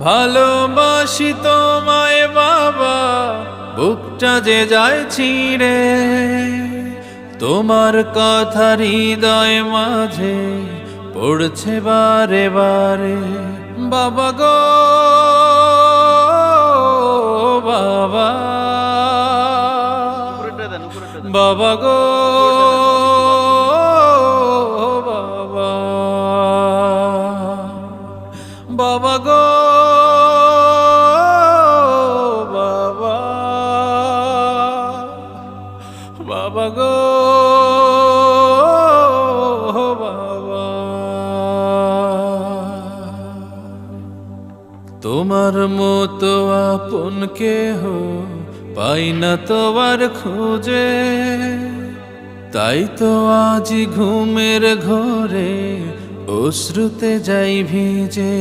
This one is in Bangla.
ভালোবাসি তোমায় বাবা, বুকটা যে যায় ছিঁড়ে, তোমার কথা হৃদয় মাঝে পড়ছে বারে বারে। বাবা গো বাবা, বাবা গো বাবা, বাবা গো বাবা, বাবা গো বাবা। তোমার মতো আপন কেহ পাই না তোমার খোঁজে, তাই তো আজ ঘুমের ঘোরে অশ্রুতে যাই ভিজে।